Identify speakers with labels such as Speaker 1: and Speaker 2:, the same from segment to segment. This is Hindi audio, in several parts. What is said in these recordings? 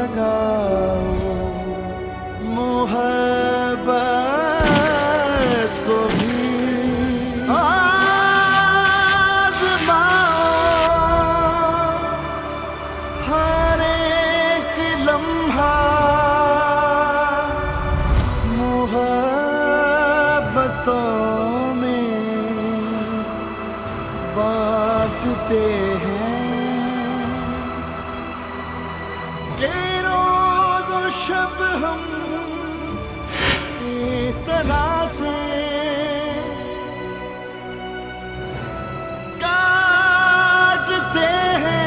Speaker 1: लगाओ, मोहब्बत को भी आज़माओ। हर एक लम्हा मोहब्बतों में बांटते हैं कि रोज और शब हम इस तरह से काटते हैं।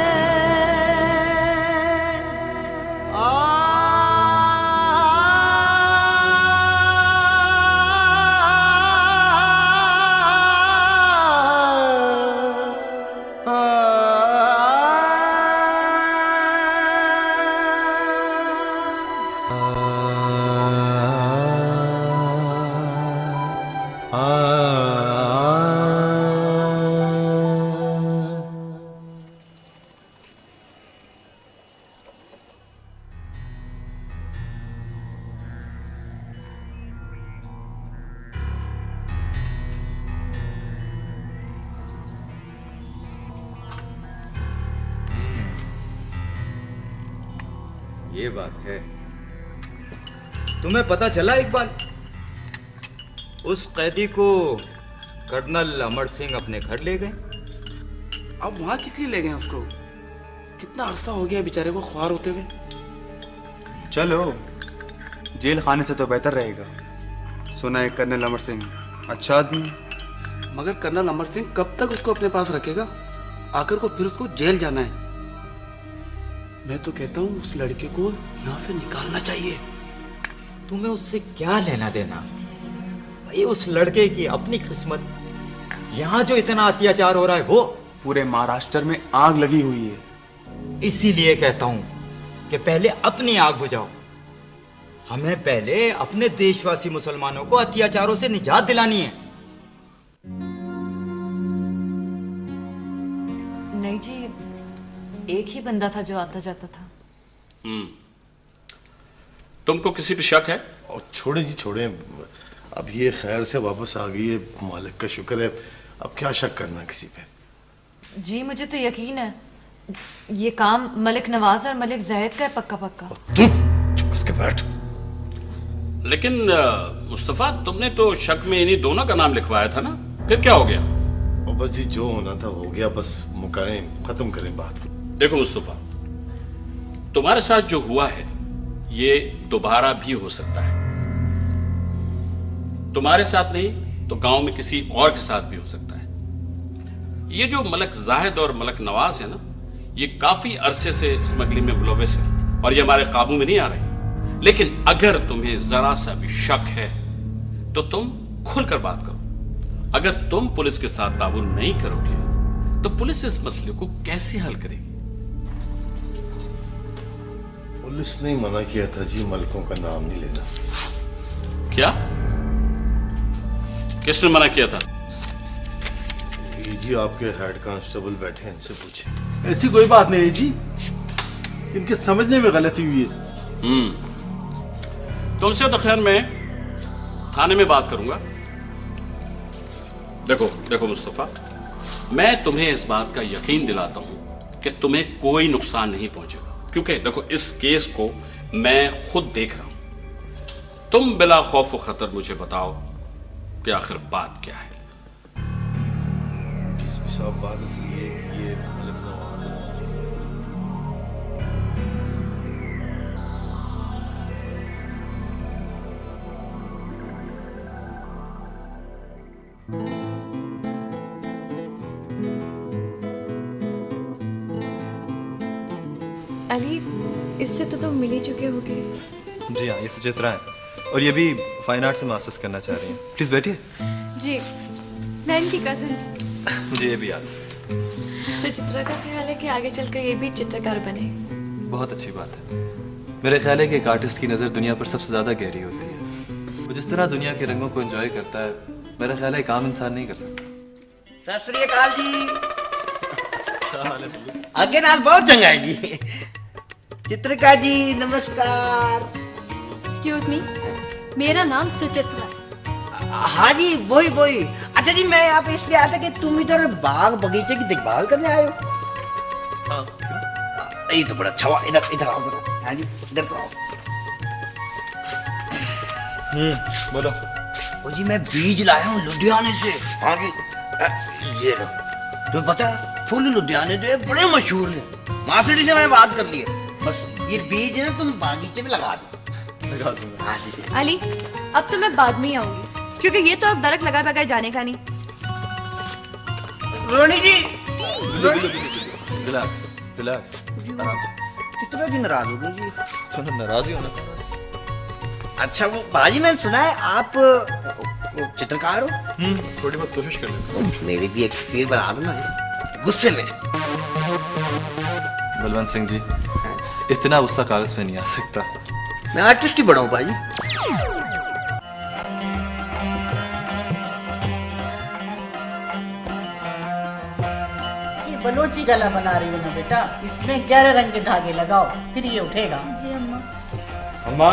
Speaker 2: ये बात है। तुम्हें पता चला इकबाल, उस कैदी को कर्नल अमर सिंह अपने घर ले गए।
Speaker 3: अब वहां किस लिए ले गए उसको? कितना अरसा हो गया बेचारे को ख्वार होते हुए।
Speaker 4: चलो, जेल खाने से तो बेहतर रहेगा। सुना है कर्नल अमर सिंह अच्छा आदमी है।
Speaker 3: मगर कर्नल अमर सिंह कब तक उसको अपने पास रखेगा? आकर को फिर उसको जेल जाना है। मैं तो कहता हूँ उस लड़के को यहाँ से निकालना चाहिए।
Speaker 2: तुम्हें उससे क्या लेना देना भाई? उस लड़के की अपनी किस्मत। यहाँ जो इतना अत्याचार हो रहा है वो
Speaker 4: पूरे महाराष्ट्र में आग लगी हुई है।
Speaker 2: इसीलिए कहता हूँ कि पहले अपनी आग बुझाओ। हमें पहले अपने देशवासी मुसलमानों को अत्याचारों से निजात दिलानी है।
Speaker 5: नहीं जी, एक ही बंदा था जो आता जाता था।
Speaker 6: तुमको किसी पे शक है?
Speaker 7: और छोड़े जी छोड़े, अब ये खैर से वापस आ गई है, मालिक का शुक्र है। अब क्या शक करना किसी पे?
Speaker 5: जी मुझे तो यकीन है ये काम मलिक नवाज और मलिक जाहिद का है, पक्का पक्का।
Speaker 7: चुप करके बैठ।
Speaker 6: लेकिन मुस्तफा, तुमने तो शक में इन्हीं दोनों का नाम लिखवाया था ना, फिर क्या हो गया?
Speaker 7: और बस जी जो होना था हो गया, बस मुकाएं, खत्म करें बात को।
Speaker 6: देखो मुस्तफा, तुम्हारे साथ जो हुआ है ये दोबारा भी हो सकता है। तुम्हारे साथ नहीं तो गांव में किसी और के साथ भी हो सकता है। ये जो मलिक जाहिद और मलिक नवाज है ना, ये काफी अरसे से स्मगलिंग में मुलव्वस है और ये हमारे काबू में नहीं आ रहे। लेकिन अगर तुम्हें जरा सा भी शक है तो तुम खुलकर बात करो। अगर तुम पुलिस के साथ ताउन नहीं करोगे तो पुलिस इस मसले को कैसे हल करेगी?
Speaker 7: पुलिस ने मना किया था जी, मलकों का नाम नहीं लेना।
Speaker 6: क्या? किसने मना किया था?
Speaker 7: जी आपके हेड कांस्टेबल बैठे हैं, इनसे पूछे।
Speaker 8: ऐसी कोई बात नहीं है जी, इनके समझने में गलती हुई है।
Speaker 6: तुमसे तो खैर मैं थाने में बात करूंगा। देखो मुस्तफा, मैं तुम्हें इस बात का यकीन दिलाता हूं कि तुम्हें कोई नुकसान नहीं पहुंचेगा, क्योंकि देखो इस केस को मैं खुद देख रहा हूं। तुम बिला खौफ व खतर मुझे बताओ कि आखिर बात क्या है।
Speaker 7: साहब बात इसलिए कि ये मलिक नवाज
Speaker 9: अली, इससे तो तुम मिल ही चुके होगे।
Speaker 10: जी हाँ, ये सुचित्रा है और ये भी फाइन आर्ट से मास्टर्स करना चाह रही हैं। प्लीज बैठिए।
Speaker 9: जी, मैं इनकी कजिन।
Speaker 10: मुझे ये भी याद है।
Speaker 9: सुचित्रा का ख्याल है कि आगे चलकर ये भी चित्रकार बने।
Speaker 10: बहुत अच्छी बात है। मेरा ख्याल है कि एक आर्टिस्ट की नज़र दुनिया पर सबसे ज़्यादा गहरी होती है। वो जिस तरह दुनिया के रंगों को एंजॉय करता है, मेरा ख्याल है एक आम इंसान नहीं कर सकता।
Speaker 11: सत श्री अकाल जी। अगे नाल बहुत चंगा है जी।
Speaker 1: चित्रिका जी नमस्कार।
Speaker 9: एक्सक्यूज मी, मेरा नाम सुचित्रा है।
Speaker 1: हाँ जी वही वही। अच्छा जी मैं यहाँ पे इसलिए आया था कि तुम इधर बाग बगीचे की देखभाल करने आए हो।
Speaker 10: हाँ
Speaker 1: ये तो बड़ा अच्छा हुआ। इधर इधर आओ इधर। हाँ जी इधर तो आओ।
Speaker 10: बोलो।
Speaker 1: ओ जी मैं बीज लाया हूँ लुधियाने से। हाँ जी ये लो। तुम्हें पता है फूल लुधियाने जो है बड़े मशहूर हैं। मार्सिडी से मैं बात कर ली है। बस ये बीज है ना तुम बागीचे में लगा दो।
Speaker 10: लगा दूंगा।
Speaker 1: हाँ जी।
Speaker 9: अली, अब तो मैं बाद में ही आऊंगी क्योंकि ये तो अब दरख्त लगाए बगैर जाने का नहीं।
Speaker 1: रोनी जी
Speaker 10: रिलैक्स रिलैक्स आराम से।
Speaker 1: कितना जी नाराज हो गए जी।
Speaker 10: सुनो नाराज ही होना।
Speaker 1: अच्छा वो बाजी मैंने सुना है आप चित्रकार हो।
Speaker 10: थोड़ी बहुत कोशिश कर लेते।
Speaker 1: मेरी भी एक तस्वीर बना दो ना गुस्से में।
Speaker 10: बलवंत सिंह जी, इतना गुस्सा कागज पे नहीं आ सकता।
Speaker 1: मैं आर्टिस्ट ही बड़ा हूँ बाजी।
Speaker 11: ये बलोची गला बना रही हो ना बेटा, इसमें 11 रंग के धागे लगाओ फिर ये उठेगा।
Speaker 9: जी अम्मा।
Speaker 12: अम्मा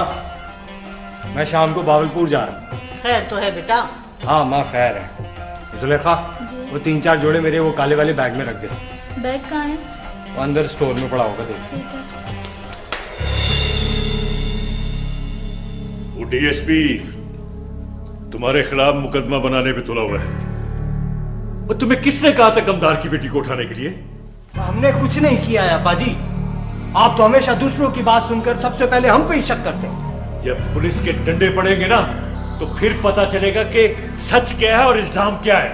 Speaker 12: मैं शाम को बावलपुर जा रहा हूँ।
Speaker 11: खैर तो है बेटा।
Speaker 12: हाँ माँ खैर है। जुलेखा वो 3-4 जोड़े मेरे वो काले वाले बैग में रख दे।
Speaker 9: बैग कहाँ है?
Speaker 12: वो अंदर स्टोर में पड़ा होगा देख।
Speaker 9: ठीक है।
Speaker 13: वो डीएसपी तुम्हारे खिलाफ मुकदमा बनाने पे तुला हुआ है। और तुम्हें किसने कहा था कमदार की बेटी को उठाने के लिए?
Speaker 12: हमने कुछ नहीं किया है अब्बाजी। आप तो हमेशा दूसरों की बात सुनकर सबसे पहले हम पे ही शक करते हैं।
Speaker 13: जब पुलिस के डंडे पड़ेंगे ना तो फिर पता चलेगा कि सच क्या है और इल्जाम क्या है।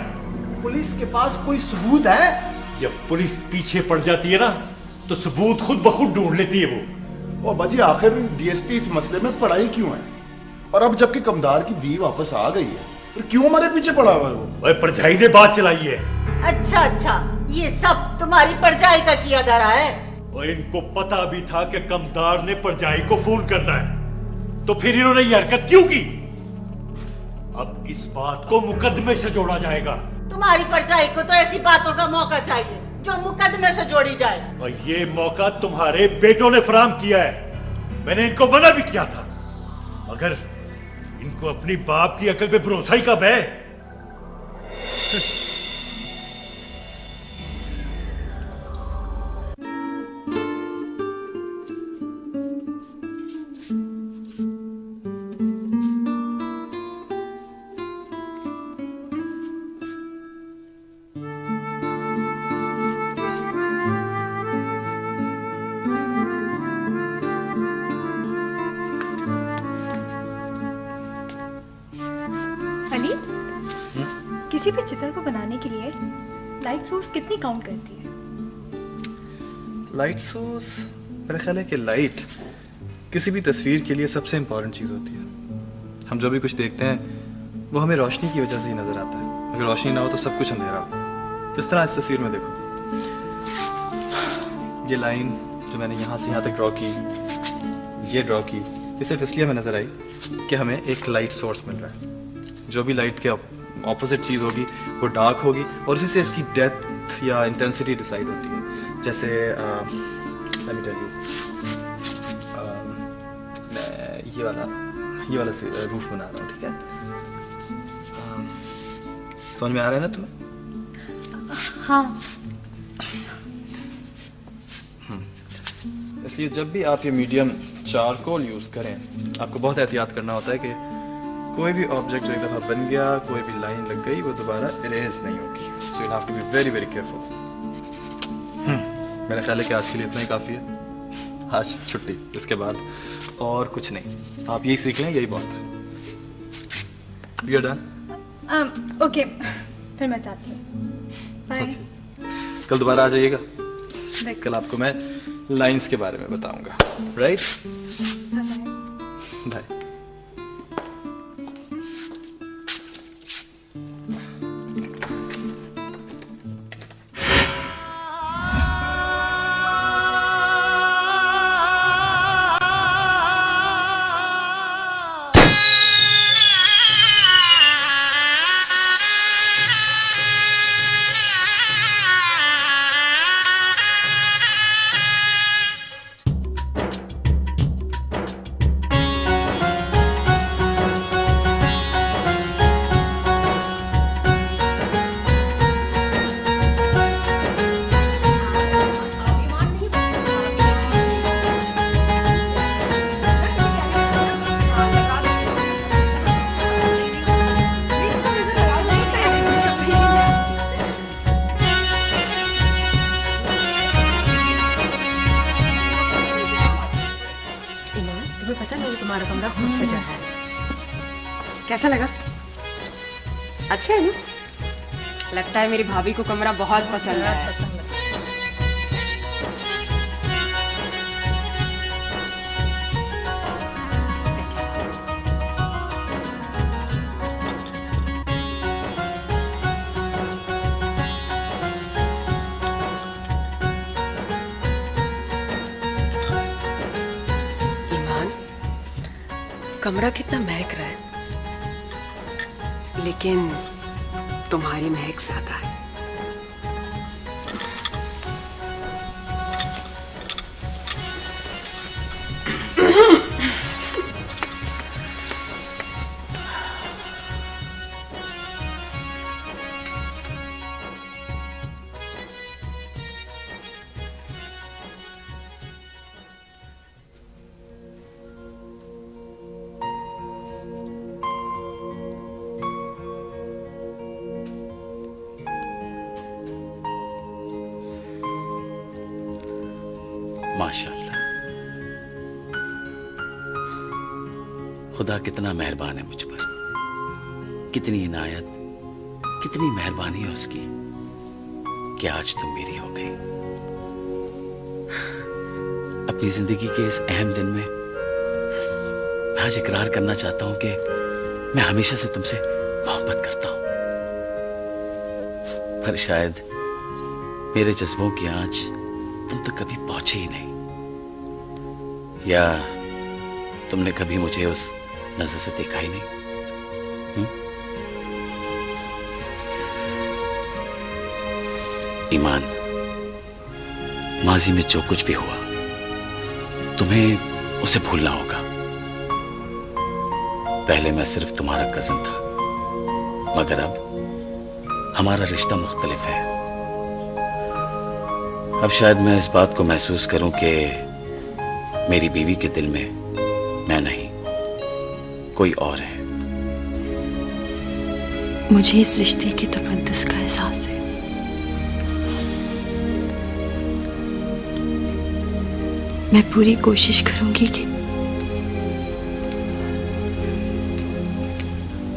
Speaker 12: पुलिस के पास कोई सबूत है?
Speaker 13: जब पुलिस पीछे पड़ जाती है ना तो सबूत खुद ब खुद ढूंढ लेती है वो।
Speaker 7: बाजी आखिर डीएसपी इस मसले में पड़ा ही क्यों है? और अब जबकि कमदार की दी वापस आ गई है फिर क्यों हमारे पीछे पड़ा हुआ है वो?
Speaker 13: परछाई ने बात चलाई है।
Speaker 11: अच्छा अच्छा ये सब तुम्हारी परछाई का किया जा रहा है।
Speaker 13: और इनको पता भी था कि कमदार ने परछाई को फोन करना है तो फिर इन्होंने ये हरकत क्यों की? अब इस बात को मुकदमे से जोड़ा जाएगा।
Speaker 11: तुम्हारी परछाई को तो ऐसी बातों का मौका चाहिए जो मुकदमे से जोड़ी जाए।
Speaker 13: और ये मौका तुम्हारे बेटों ने फराहम किया है। मैंने इनको मना भी किया था मगर इनको अपनी बाप की अकल पे भरोसा ही कब है।
Speaker 9: अली, किसी भी चित्र को बनाने के लिए लाइट सोर्स कितनी काउंट करती है?
Speaker 10: लाइट सोर्स मेरा ख्याल है कि लाइट किसी भी तस्वीर के लिए सबसे इम्पोर्टेंट चीज़ होती है। हम जो भी कुछ देखते हैं वो हमें रोशनी की वजह से ही नज़र आता है। अगर रोशनी ना हो तो सब कुछ अंधेरा हो। इस तरह इस तस्वीर में देखो, ये लाइन जो मैंने यहाँ से यहाँ तक ड्रॉ की, ये ड्रॉ की, ये सिर्फ इसलिए हमें नज़र आई कि हमें एक लाइट सोर्स मिल रहा है। जो भी लाइट के ऑपोजिट चीज़ होगी वो डार्क होगी और उसी से इसकी डेप्थ या इंटेंसिटी डिसाइड होती है। जैसे let me tell you, मैं ये वाला रूफ बना रहा हूँ, ठीक है? समझ में आ रहा है ना तुम्हें?
Speaker 9: हाँ।
Speaker 10: इसलिए जब भी आप ये मीडियम चारकोल यूज़ करें आपको बहुत एहतियात करना होता है कि कोई भी ऑब्जेक्ट जो एक दफ़ा बन गया, कोई भी लाइन लग गई, वो दोबारा इरेज नहीं होगी। So you have to be very very careful. मेरा ख्याल है कि आज के लिए इतना ही काफ़ी है। आज छुट्टी, इसके बाद और कुछ नहीं। आप यही सीख लें, यही बहुत है। We are done.
Speaker 9: ओके, फिर मैं जाती हूँ। बाय।
Speaker 10: कल दोबारा आ जाइएगा। कल आपको मैं लाइंस के बारे में बताऊंगा। राइट? बाय।
Speaker 9: तुम्हें पता है मैंने तुम्हारा कमरा खुद सजाया है।
Speaker 14: कैसा लगा? अच्छा है ना? लगता है मेरी भाभी को कमरा बहुत पसंद आया। कमरा कितना महक रहा है, लेकिन तुम्हारी महक ज्यादा है।
Speaker 6: माशाल्लाह, खुदा कितना मेहरबान है मुझ पर। कितनी इनायत, कितनी मेहरबानी है उसकी कि आज तुम मेरी हो गई। अपनी जिंदगी के इस अहम दिन में मैं आज इकरार करना चाहता हूं कि मैं हमेशा से तुमसे मोहब्बत करता हूं, पर शायद मेरे जज्बों की आंच तुम तक कभी पहुंची ही नहीं, या तुमने कभी मुझे उस नजर से देखा ही नहीं। ईमान, माजी में जो कुछ भी हुआ तुम्हें उसे भूलना होगा। पहले मैं सिर्फ तुम्हारा कजन था, मगर अब हमारा रिश्ता मुख्तलिफ है। अब शायद मैं इस बात को महसूस करूं कि मेरी बीवी के दिल में मैं नहीं, कोई और है।
Speaker 15: मुझे इस रिश्ते के तकद्दुस का एहसास है। मैं पूरी कोशिश करूंगी कि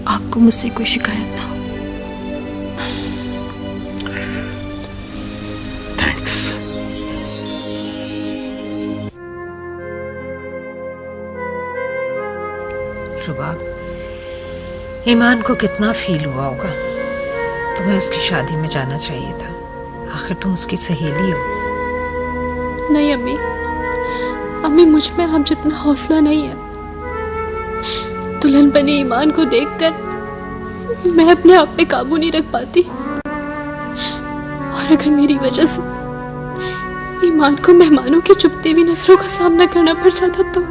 Speaker 15: आपको मुझसे कोई शिकायत ना हो।
Speaker 6: थैंक्स।
Speaker 16: रुबाब, ईमान को कितना फील हुआ होगा। तुम्हें उसकी शादी में जाना चाहिए था, आखिर तुम उसकी सहेली हो।
Speaker 15: नहीं अम्मी, अम्मी मुझ में आप जितना हौसला नहीं है। दुल्हन बने ईमान को देखकर मैं अपने आप पे काबू नहीं रख पाती, और अगर मेरी वजह से ईमान को मेहमानों की चुभती हुई नजरों का सामना करना पड़ जाता तो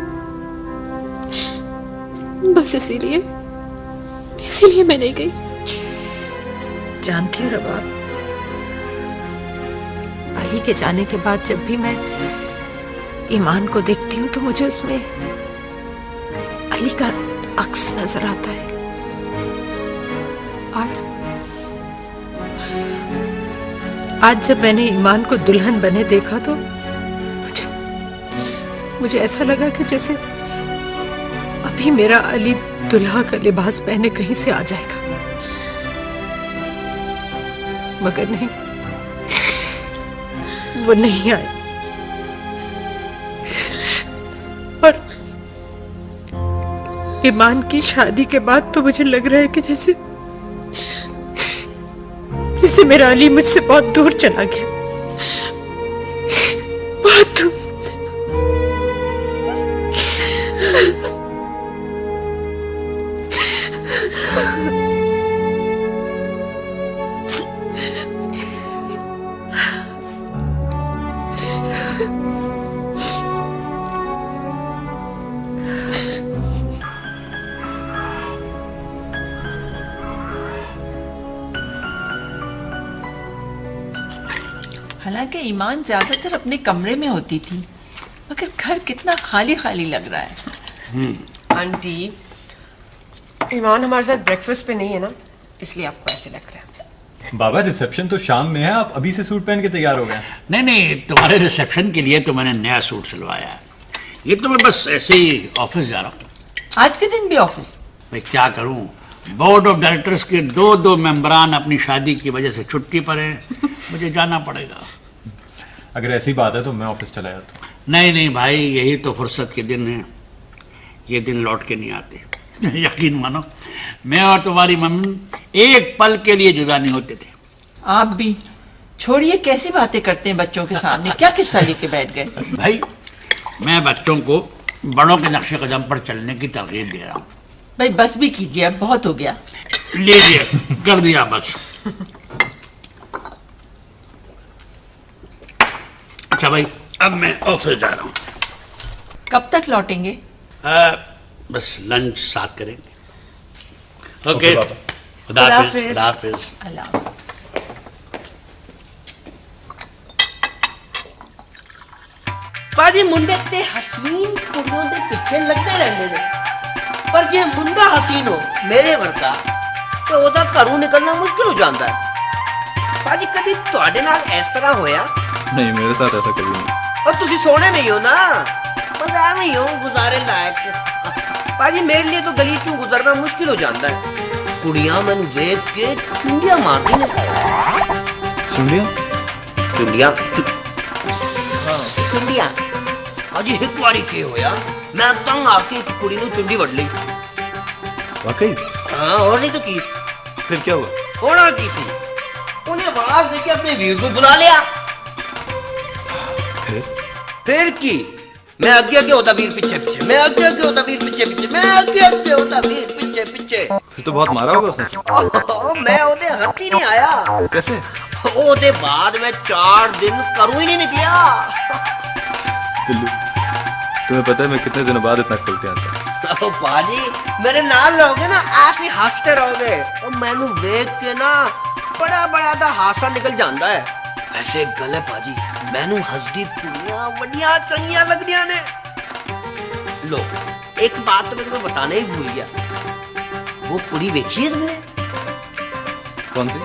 Speaker 15: बस इसीलिए मैं नहीं गई।
Speaker 16: जानती हो रबाब, अली के जाने के बाद जब भी मैं ईमान को देखती हूँ तो मुझे उसमें अली का अक्स नजर आता है। आज जब मैंने ईमान को दुल्हन बने देखा तो मुझे ऐसा लगा कि जैसे अभी मेरा अली दुल्हा का लिबास पहने कहीं से आ जाएगा, मगर नहीं, वो नहीं आया। और ईमान की शादी के बाद तो मुझे लग रहा है कि जैसे मेरा अली मुझसे बहुत दूर चला गया, बहुत दूर।
Speaker 17: हालांकि ईमान ज्यादातर अपने कमरे में होती थी, मगर घर कितना खाली खाली लग रहा है।
Speaker 14: आंटी, ईमान हमारे साथ ब्रेकफास्ट पे नहीं है ना, इसलिए आपको ऐसे लग रहा है।
Speaker 10: बाबा, रिसेप्शन तो शाम में है, आप अभी से सूट पहन के तैयार हो गए?
Speaker 18: नहीं, तुम्हारे रिसेप्शन के लिए तो मैंने नया सूट सिलवाया है। ये तो मैं बस ऐसे ही ऑफिस जा रहा हूँ।
Speaker 17: आज के दिन भी ऑफिस?
Speaker 18: मैं क्या करूँ, बोर्ड ऑफ डायरेक्टर्स के दो मेंबरान अपनी शादी की वजह से छुट्टी पर हैं, मुझे जाना पड़ेगा।
Speaker 10: अगर ऐसी बात है तो मैं ऑफिस चला जाता हूँ।
Speaker 18: नहीं भाई, यही तो फुर्सत के दिन हैं, ये दिन लौट के नहीं आते। यकीन मानो, मैं और तुम्हारी मम्मी एक पल के लिए जुदा नहीं होते थे।
Speaker 17: आप भी छोड़िए, कैसी बातें करते हैं बच्चों के सामने, क्या किस्सा लेके बैठ गए?
Speaker 18: भाई मैं बच्चों को बड़ों के नक्शे कदम पर चलने की तरगीब दे रहा हूँ।
Speaker 17: भाई बस भी कीजिए, अब बहुत हो गया।
Speaker 18: लीजिए, कर दिया बस। अच्छा भाई, अब मैं ऑफिस जा रहा हूँ।
Speaker 17: कब तक लौटेंगे?
Speaker 18: बस लंच साथ करेंगे। ओके, खुदा हाफिज। खुदा हाफिज।
Speaker 17: अल्लाह।
Speaker 1: बाजी मुंडे ते हसीन कुड़ियों दे पीछे लगते रहंदे ने, पर जे मुंडा हसीन हो मेरे वर्गा तो ओदा घरों निकलना मुश्किल हो जाता है। बाजी कदी तुहाडे नाल इस तरह होया?
Speaker 10: नहीं, मेरे साथ ऐसा कभी नहीं।
Speaker 1: और तुसी सोने नहीं हो ना, बस ऐਵੇਂ ही हो गुजारे लायक। बाजी मेरे लिए तो गली चों गुजरना मुश्किल हो जाता है। कुड़ियां मैनू देख के चुंडियां मारदी ने।
Speaker 10: चुंडियां?
Speaker 1: चुंडियां चुंडियां। अजी एक बारी के होया, मैं तंग आके एक कुड़ी नू चुंडी वड़ ली।
Speaker 10: वाकई?
Speaker 1: हाँ, और नहीं तो की।
Speaker 10: फिर क्या हुआ?
Speaker 1: होना की थी, उन्हें आवाज देके अपने वीर को बुला लिया। फिर की मैं आगे आगे होता वीर पीछे पीछे, मैं आगे आगे होता वीर पीछे पीछे, मैं आगे आगे होता वीर पीछे पीछे।
Speaker 10: फिर तो बहुत मारा होगा उसने।
Speaker 1: मैं ओदे हाथ ही नहीं आया।
Speaker 10: कैसे?
Speaker 1: ओदे बाद मैं 4 दिन करूं ही नहीं निकलिया।
Speaker 10: बिल्लू, तुम्हें पता है मैं कितने दिनों बाद इतना खुलते हैं?
Speaker 1: ओ पाजी, मेरे नाल रहोगे ना, ऐसे हंसते रहोगे और मैनू देख के ना बड़ा बड़ा दा हासा निकल जाता है। वैसे गल है पाजी, मैनू हंसदी कुड़ियां बड़ियां चंगियां लगदियां ने। लो, एक बात तो मैं तुम्हें बताने ही भूल गया। वो कुड़ी देखी है तुमने?
Speaker 10: कौन सी?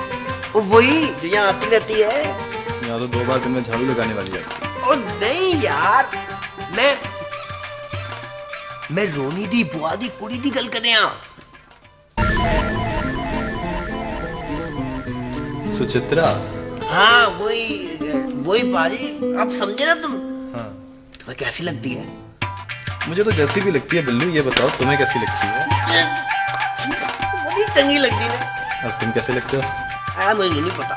Speaker 1: वो वही जो यहाँ आती रहती है।
Speaker 10: यहाँ तो 2 बार दिन में झाड़ू लगाने वाली है।
Speaker 1: ओ नहीं यार, मैं रोनी दी बुआ दी कुड़ी दी गल करया।
Speaker 10: सुचित्रा?
Speaker 1: हाँ, वही पाजी। अब समझे ना तुम?
Speaker 10: हाँ।
Speaker 1: तुम्हें कैसी लगती है?
Speaker 10: मुझे तो जैसी भी लगती है बिल्लू, ये बताओ तुम्हें कैसी लगती है?
Speaker 1: बड़ी चंगी लगती है।
Speaker 10: और तुम कैसे लगते हो?
Speaker 1: मुझे नहीं पता।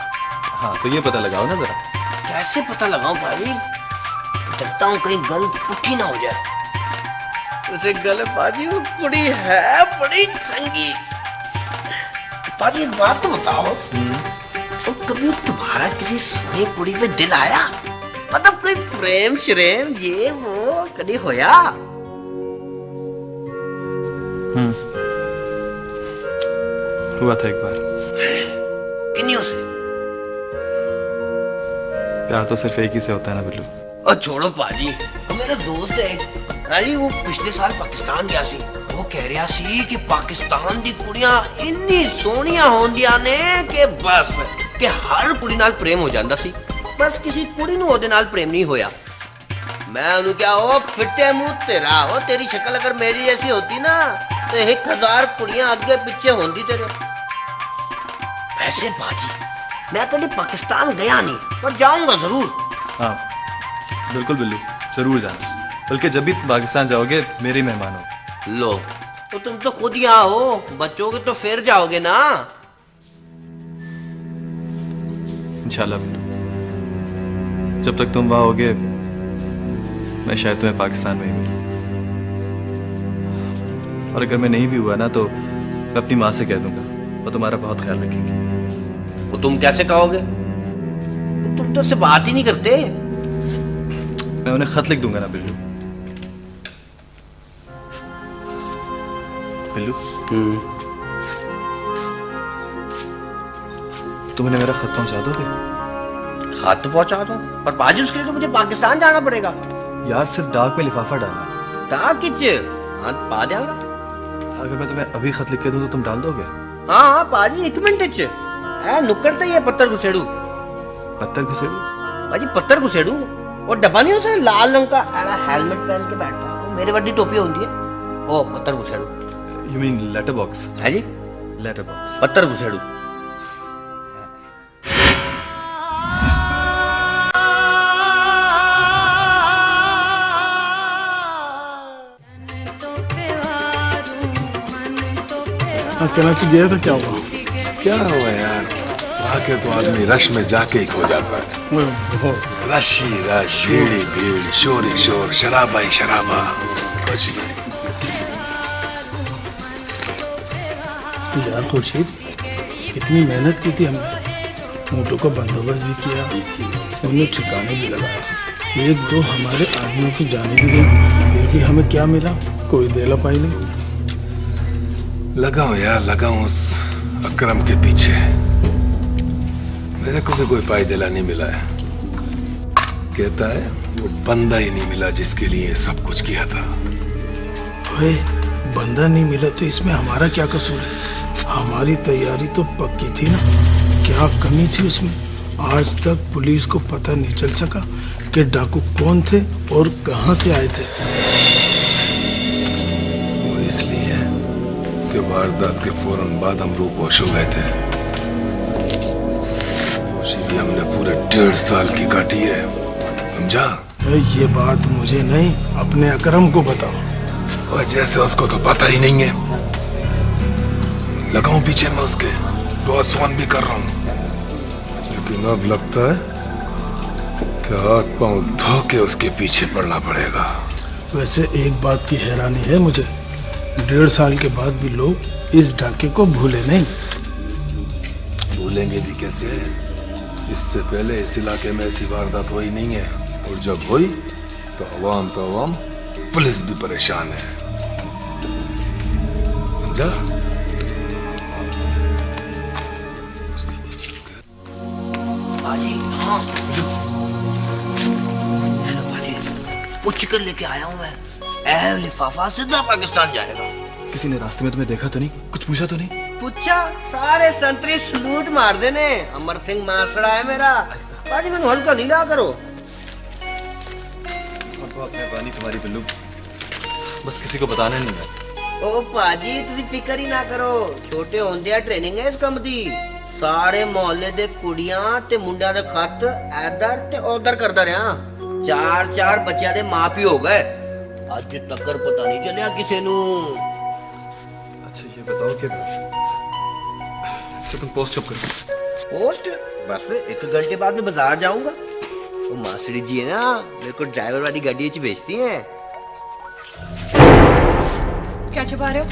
Speaker 10: हाँ, तो ये पता लगाओ ना जरा।
Speaker 1: कैसे पता लगाऊं पाजी? डरता हूँ कहीं गल पुट्ठी ना हो जाए। उसे गल पाजी, वो कुड़ी है बड़ी चंगी। पाजी एक बात तो बताओ, तो कभी तुम्हारा किसी सोनी कुड़ी पे दिल आया? मतलब कोई प्रेम श्रेम ये वो कभी होया?
Speaker 10: हुआ था एक बार।
Speaker 1: किन्नियों से?
Speaker 10: प्यार तो सिर्फ एक ही से होता है ना बिल्लू।
Speaker 1: और छोड़ो पाजी, मेरा दोस्त है जी, वो पिछले साल पाकिस्तान गया सी। वो कह रहा सी कि पाकिस्तान दी कुड़ियां इन्नी सोहनियां होंदियां ने कि बस कि हर कुड़ी नाल प्रेम हो जांदा सी, बस किसी कुड़ी नूं ओदे नाल प्रेम नहीं होया। मैं उन्हें क्या, ओ फिटे मुंह तेरा, ओ तेरी शक्ल अगर मेरी जैसी होती ना तो 1000 कुड़ियां आगे पीछे होंदी तेरे। वैसे बाजी, मैं कभी पाकिस्तान गया नहीं, पर जाऊंगा जरूर।
Speaker 10: हाँ बिल्कुल बिल्लू, जरूर जाना। बल्कि जब भी पाकिस्तान जाओगे मेरे मेहमान हो।
Speaker 1: लो, तो तुम तो खुद यहाँ हो, बच्चोगे तो फिर जाओगे ना।
Speaker 10: इंशाल्लाह बिल्लू, जब तक तुम वहां होगे मैं शायद तुम्हें पाकिस्तान में ही मिलूं। और अगर मैं नहीं भी हुआ ना तो मैं अपनी माँ से कह दूंगा, वो तुम्हारा बहुत ख्याल रखेंगी।
Speaker 1: वो तुम कैसे कहोगे? तुम तो उससे बात ही नहीं करते।
Speaker 10: मैं उन्हें खत लिख दूंगा ना बिल्लू। बिल्लू, तुम उन्हें मेरा खत पहुंचा दोगे?
Speaker 1: खत पहुंचा दो, पर बाजी उसके लिए तो मुझे पाकिस्तान जाना पड़ेगा।
Speaker 10: यार सिर्फ डाक में लिफाफा डालना।
Speaker 1: डाक किच? हाँ पा देगा।
Speaker 10: अगर मैं तुम्हें अभी खत लिख के दूं तो तुम डाल दोगे?
Speaker 1: हाँ हाँ पाजी, 1 मिनट च नुक्कड़ ही है पत्थर घुसेड़ू।
Speaker 10: पत्थर घुसेड़ू?
Speaker 1: पाजी पत्थर घुसेड़ू, और डब्बा नहीं होता लाल रंग का, हेलमेट पहन के बैठा। मेरे वड्डी टोपी होती है ओ पत्थर घुसेड़ू
Speaker 10: यू मीन लेटर बॉक्स?
Speaker 1: है जी
Speaker 10: लेटर बॉक्स
Speaker 1: पत्थर घुसेड़ू
Speaker 7: कराची गया था, क्या हुआ?
Speaker 19: क्या हुआ यार, आके तो आदमी रश में जाके ही खो जाता है। रश ही रश, भीड़ ही भीड़, शोर ही शोर, शराबा ही शराबा, कुछ नहीं।
Speaker 7: यार खुर्शीद, इतनी मेहनत की थी हमने, ऊँटों का बंदोबस्त भी किया, उन्हें ठिकाने भी लगाया, एक दो हमारे आदमियों की जाने भी गई, फिर भी हमें क्या मिला? कोई देला पाई नहीं।
Speaker 19: लगाओ यार, लगाओ उस अकरम के पीछे, मेरे को भी कोई पायदेला नहीं मिला है। कहता है वो बंदा ही नहीं मिला जिसके लिए सब कुछ किया था।
Speaker 7: ओए, बंदा नहीं मिला तो इसमें हमारा क्या कसूर है? हमारी तैयारी तो पक्की थी ना, क्या कमी थी उसमें? आज तक पुलिस को पता नहीं चल सका कि डाकू कौन थे और कहां से आए थे।
Speaker 19: वो इसलिए कि वारदात के फौरन बाद हम रूपोश हो गए थे। रूपोशी भी हमने पूरे 1.5 साल की काटी है, समझा?
Speaker 7: ये बात मुझे नहीं, अपने अकरम को बताओ।
Speaker 19: और जैसे उसको तो पता ही नहीं है। लगाऊं पीछे मैं उसके, रोज फोन भी कर रहा हूं, लेकिन अब लगता है कि हाथ पांव धो के उसके पीछे पड़ना पड़ेगा।
Speaker 7: वैसे एक बात की हैरानी है मुझे, 1.5 साल के बाद भी लोग इस डाके को भूले नहीं।
Speaker 19: भूलेंगे भी कैसे? इससे पहले इस इलाके में ऐसी वारदात हुई नहीं है, और जब हुई तो अवाम पुलिस भी परेशान है, समझा?
Speaker 1: बाजी, हाँ हेलो बाजी, वो चिकन लेके आया हूँ मैं, लिफाफा सीधा पाकिस्तान जाएगा।
Speaker 10: किसी ने रास्ते में तुम्हें देखा तो नहीं? कुछ पूछा तो नहीं?
Speaker 1: पूछा, सारे संतरी सलूट मार देने। अमर सिंह मासड़ा है मेरा बाजी, मैंने हल्का नहीं ला करो।
Speaker 10: बहुत मेहरबानी तुम्हारी बिल्लू, बस किसी को बताना नहीं है।
Speaker 1: ओ पाजी तुझी फिक्र ही ना करो, छोटे होंदे ट्रेनिंग है इस कम दी। सारे मोहल्ले दे कुड़ियां ते मुंडियां दे खत इधर ते उधर करदा रहा। 4 बच्चियां दे मां प्यो हो गए, आज तक पता नहीं चलिया किसी नू।
Speaker 10: अच्छा ये बताओ कि तुम पोस्ट कब करोगे?
Speaker 1: पोस्ट बस 1 घंटे बाद में बाजार जाऊंगा। वो मासड़ी जी है ना, मेरे को ड्राइवर वाली गाड़ी च भेजती हैं।
Speaker 5: क्या छुपा रहे हो?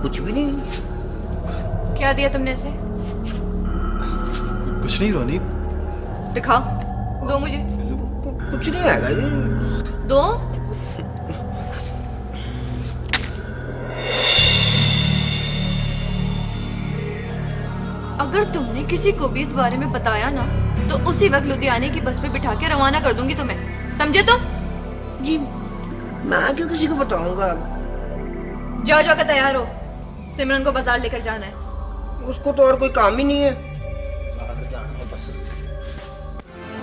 Speaker 1: कुछ भी नहीं।
Speaker 5: क्या दिया तुमने इसे?
Speaker 10: कुछ नहीं रोनी।
Speaker 5: दिखाओ, दो मुझे।
Speaker 1: कुछ नहीं आएगा जी।
Speaker 5: दो। अगर तुमने किसी को भी इस बारे में बताया ना, तो उसी वक्त लुधियाने की बस पे बिठा के रवाना कर दूंगी तुम्हें, समझे? तो
Speaker 1: जी मैं क्यों किसी को बताऊंगा?
Speaker 5: जाओ जाकर तैयार हो, सिमरन को बाजार लेकर जाना है।
Speaker 1: उसको तो और कोई काम ही नहीं है।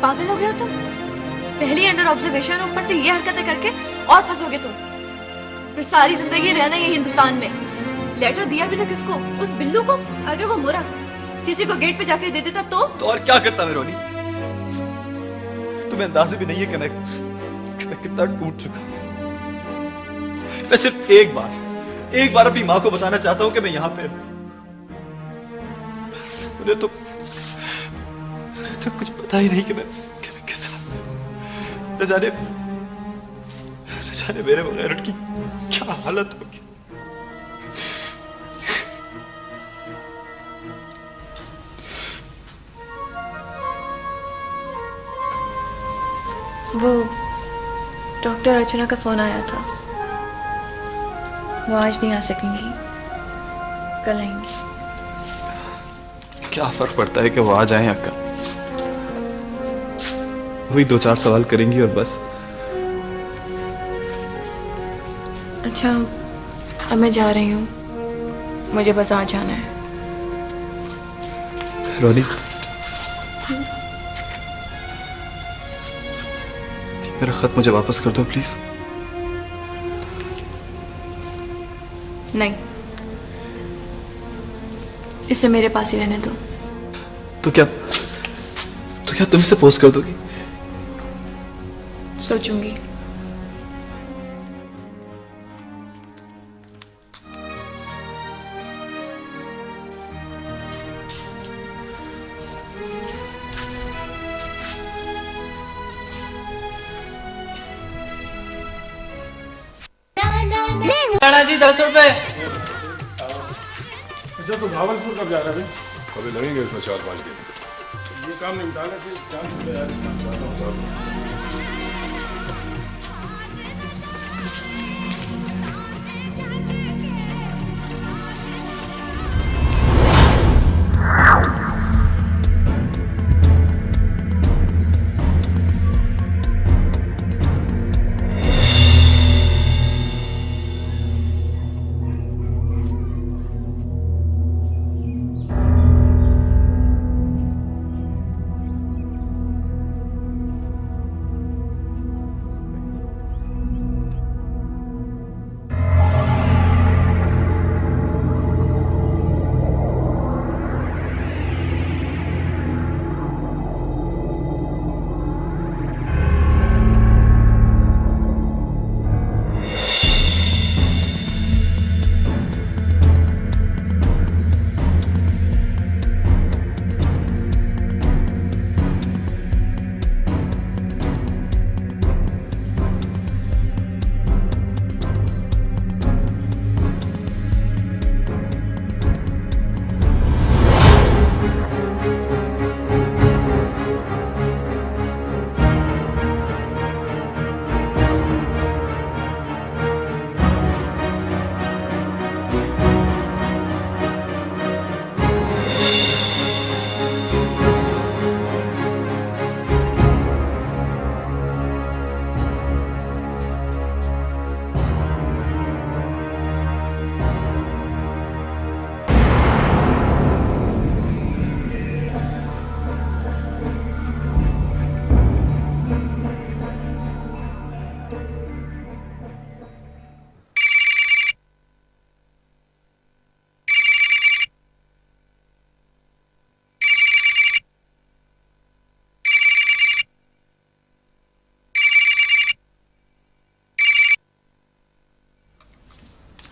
Speaker 5: पागल हो गए हो तुम? पहली अंडर ऑब्जर्वेशन, ऊपर से ये हरकतें करके और फंसोगे तुम। फिर सारी जिंदगी रहना ये हिंदुस्तान में। लेटर दिया भी था किसको? उस बिल्लू को। अगर वो मुरा किसी को गेट पे जाके दे देता तो
Speaker 10: और क्या करता मैं रोनी? तुम्हें अंदाजा भी नहीं है कि मैं कितना टूट चुका। मैं सिर्फ एक बार अपनी माँ को बताना चाहता हूँ कि मैं यहाँ पे हूँ। उन्हें तो कुछ पता ही नहीं कि मैं किस साथ। न जाने मेरे बगैर उनकी क्या हालत होगी।
Speaker 5: वो डॉक्टर अर्चना का फोन आया था, वो आज नहीं आ सकेंगी, कल आएंगी।
Speaker 10: क्या फर्क पड़ता है कि वो आ जाएं या कल? वही 2-4 सवाल करेंगी और बस।
Speaker 5: अच्छा, अब मैं जा रही हूँ, मुझे बाजार जाना है।
Speaker 10: रोनी, मेरा खत मुझे वापस कर दो प्लीज।
Speaker 5: नहीं, इसे मेरे पास ही रहने दो।
Speaker 10: तो क्या तुम इसे पोस्ट कर दोगी?
Speaker 5: सोचूंगी।
Speaker 20: राणा जी 10 रुपए।
Speaker 7: अच्छा तो भावलपुर कब जा रहा है भाई?
Speaker 19: अभी लगेंगे इसमें 4-5 दिन।
Speaker 7: ये काम निपटा ले फिर चांस मिले यार इस काम चाहता हूँ।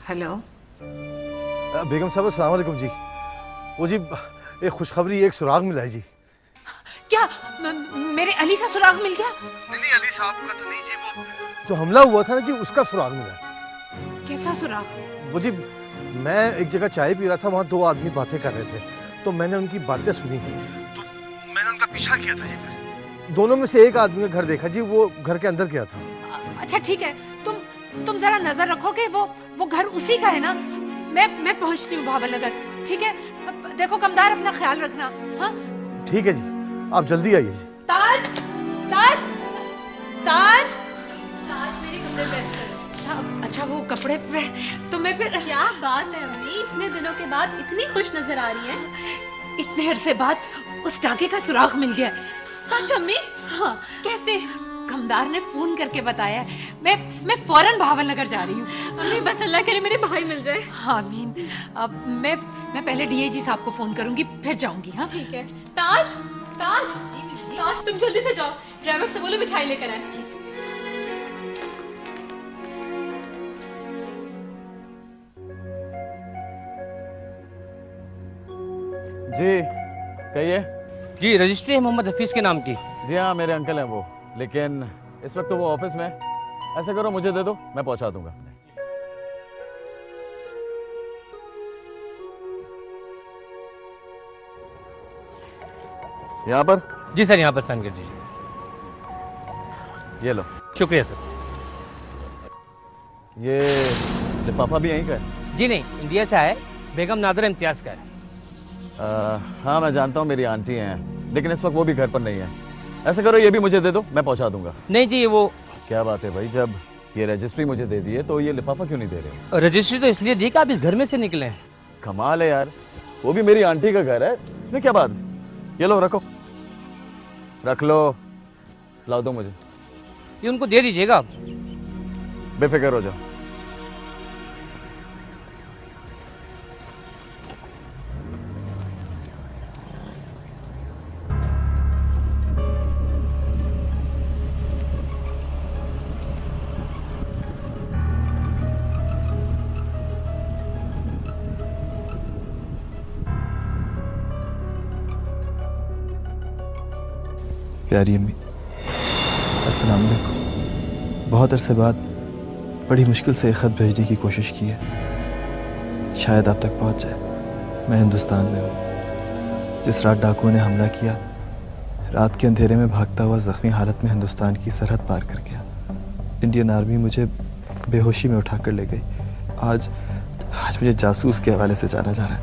Speaker 16: हेलो
Speaker 8: बेगम साहब अस्सलाम वालेकुम जी। वो जी एक खुशखबरी, एक सुराग मिला है जी।
Speaker 16: क्या मेरे अली का सुराग मिल गया?
Speaker 8: नहीं अली साहब का तो नहीं जी, वो जो हमला हुआ था ना जी उसका सुराग मिला।
Speaker 16: कैसा सुराग?
Speaker 8: वो जी मैं एक जगह चाय पी रहा था, वहाँ 2 आदमी बातें कर रहे थे तो मैंने उनकी बातें सुनी तो मैंने उनका पीछा किया था जी। फिर दोनों में से एक आदमी का घर देखा जी, वो घर के अंदर गया था।
Speaker 16: अच्छा ठीक है, तुम जरा नजर रखो कि वो घर उसी का है ना। मैं पहुंचती हूँ भावल नगर, ठीक है? देखो कमदार, अपना ख्याल रखना। हाँ
Speaker 8: ठीक है जी, आप जल्दी आइए जी।
Speaker 16: ताज ताज ताज ताज मेरे कपड़े प्रेस करो। अच्छा वो कपड़े तो मैं फिर।
Speaker 15: क्या बात है अम्मी, इतने दिनों के बाद इतनी खुश नजर आ रही है।
Speaker 16: इतने अरसे बाद उस टाके का सुराग मिल गया।
Speaker 15: सच अम्मी?
Speaker 16: हाँ।
Speaker 15: कैसे?
Speaker 16: कमदार ने फोन करके बताया। मैं फौरन भावल नगर जा रही हूँ।
Speaker 15: अम्मी बस अल्लाह करे मेरे भाई मिल जाए।
Speaker 16: आमीन। अब मैं पहले डीआईजी साहब को फोन करूंगी, फिर जाऊंगी। हाँ
Speaker 15: ठीक है। ताज ताज जी ताज तुम जल्दी से जाओ, ड्राइवर से बोलो मिठाई लेकर आए।
Speaker 21: जी कहिए।
Speaker 22: जी रजिस्ट्री है मोहम्मद हफीज के नाम की।
Speaker 21: जी हाँ मेरे अंकल हैं वो, लेकिन इस वक्त तो वो ऑफिस में। ऐसा करो मुझे दे दो, मैं पहुंचा दूंगा। यहाँ पर?
Speaker 22: जी सर यहाँ पर साइन कर दीजिए।
Speaker 21: ये लो।
Speaker 22: शुक्रिया सर।
Speaker 21: ये लिफाफा भी यहीं का है?
Speaker 22: जी नहीं, इंडिया से आया, बेगम नादर इम्तियाज का है।
Speaker 21: हाँ मैं जानता हूँ, मेरी आंटी हैं, लेकिन इस वक्त वो भी घर पर नहीं है। ऐसा करो ये भी मुझे दे दो, मैं पहुंचा दूंगा।
Speaker 22: नहीं जी वो
Speaker 21: क्या बात है भाई, जब ये रजिस्ट्री मुझे दे दी है तो ये लिफाफा क्यों नहीं दे रहे हो?
Speaker 22: रजिस्ट्री तो इसलिए दी कि आप इस घर में से निकले हैं।
Speaker 21: कमाल है यार, वो भी मेरी आंटी का घर है, इसमें क्या बात? ये लो रखो, रख लो, लाओ दो मुझे।
Speaker 22: ये उनको दे दीजिएगा।
Speaker 21: बेफिक्र हो जाओ।
Speaker 10: प्यारी अम्मी, अस्सलाम वालेकुम। बहुत अरसे बाद बड़ी मुश्किल से एक ख़त भेजने की कोशिश की है, शायद आप तक पहुंच जाए। मैं हिंदुस्तान में हूँ। जिस रात डाकुओं ने हमला किया, रात के अंधेरे में भागता हुआ ज़ख्मी हालत में हिंदुस्तान की सरहद पार कर गया। इंडियन आर्मी मुझे बेहोशी में उठा कर ले गई। आज मुझे जासूस के हवाले से जाना जा रहा है।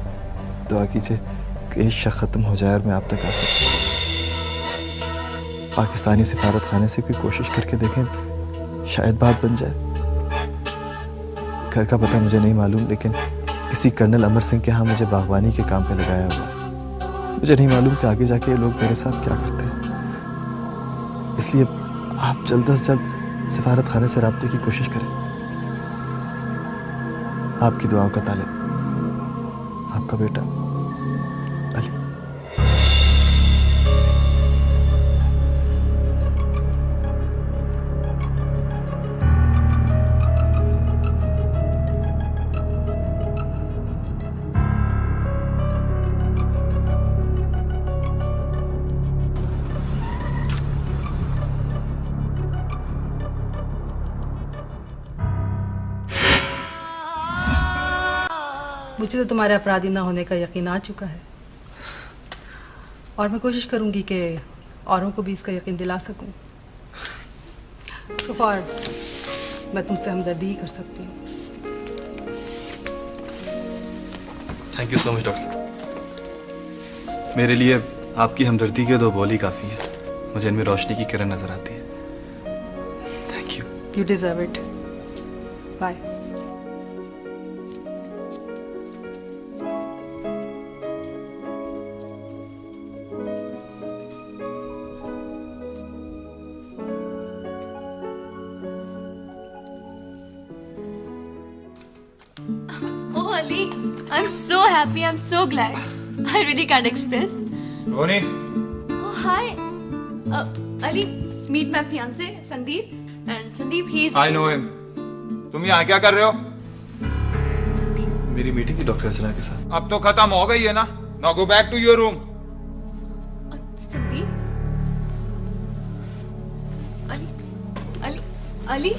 Speaker 10: दुआ कीजिए कि ये शक ख़त्म हो जाए और मैं आप तक आ सकूँ। पाकिस्तानी सिफारत खाने से कोई कोशिश करके देखें, शायद बात बन जाए। घर का पता मुझे नहीं मालूम, लेकिन किसी कर्नल अमर सिंह के यहाँ मुझे बागवानी के काम पे लगाया हुआ है। मुझे नहीं मालूम कि आगे जाके ये लोग मेरे साथ क्या करते हैं। इसलिए आप जल्द से जल्द सिफारत खाने से राब्ते की कोशिश करें। आपकी दुआओं का तालिब, आपका बेटा अली।
Speaker 3: मुझे तो तुम्हारे अपराधी ना होने का यकीन आ चुका है, और मैं कोशिश करूंगी कि औरों को भी इसका यकीन दिला सकूं। So far, मैं तुमसे हमदर्दी ही कर सकती हूँ।
Speaker 10: Thank you so much doctor साहब। मेरे लिए आपकी हमदर्दी के 2 बोल ही काफ़ी है। मुझे इनमें रोशनी की किरण नजर आती है। Thank you.
Speaker 3: You deserve it. Bye.
Speaker 5: Oh, Ali, I'm so happy. I'm so glad. I really can't express.
Speaker 4: Ronnie,
Speaker 5: Oh, hi. Ali, meet my fiance, Sandeep. And Sandeep, he's...
Speaker 4: I know him. तुम यहाँ क्या कर रहे हो?
Speaker 10: मेरी मीटिंग थी डॉक्टर अर्चना के साथ।
Speaker 4: अब तो खत्म हो गई है ना? Now go back to your room.
Speaker 5: Sandeep? Ali?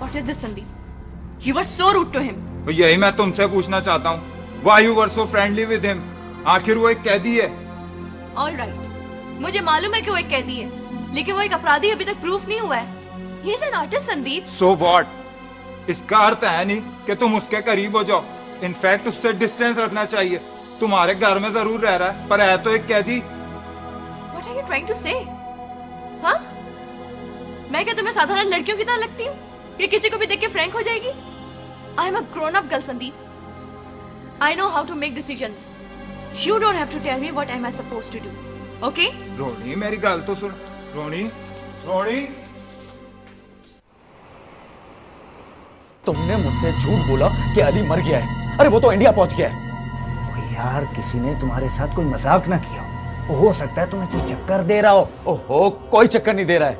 Speaker 5: What is this, Sandeep? You were so rude to him.
Speaker 4: तो यही मैं तुमसे पूछना चाहता हूँ। Why you were so friendly with him? आखिर वो एक कैदी है।
Speaker 5: All right. मुझे मालूम है कि वो एक कैदी है, लेकिन वो एक अपराधी अभी तक प्रूफ नहीं हुआ है। He is an artist, Sandeep.
Speaker 4: So what? इसका अर्थ है नहीं कि तुम उसके करीब हो जाओ। इनफैक्ट उससे डिस्टेंस रखना चाहिए। तुम्हारे घर में जरूर रह रहा है, पर है तो एक कैदी।
Speaker 5: What are you trying to say? हाँ? मैं क्या तुम्हें साधारण लड़कियों की तरह लगती हूँ? ये किसी को भी देख के फ्रैंक हो जाएगी? I am a grown-up girl, Sandeep. I know how to make decisions. You don't have to tell me what am I supposed to do. Okay?
Speaker 4: रोनी, मेरी गल तो सुन। रोनी।
Speaker 21: तुमने मुझसे झूठ बोला कि अली मर गया है। अरे वो तो इंडिया पहुंच गया है।
Speaker 20: यार, किसी ने तुम्हारे साथ कोई मजाक ना किया हो सकता है तुम्हें कोई चक्कर दे रहा हो।
Speaker 21: ओहो, कोई चक्कर नहीं दे रहा है।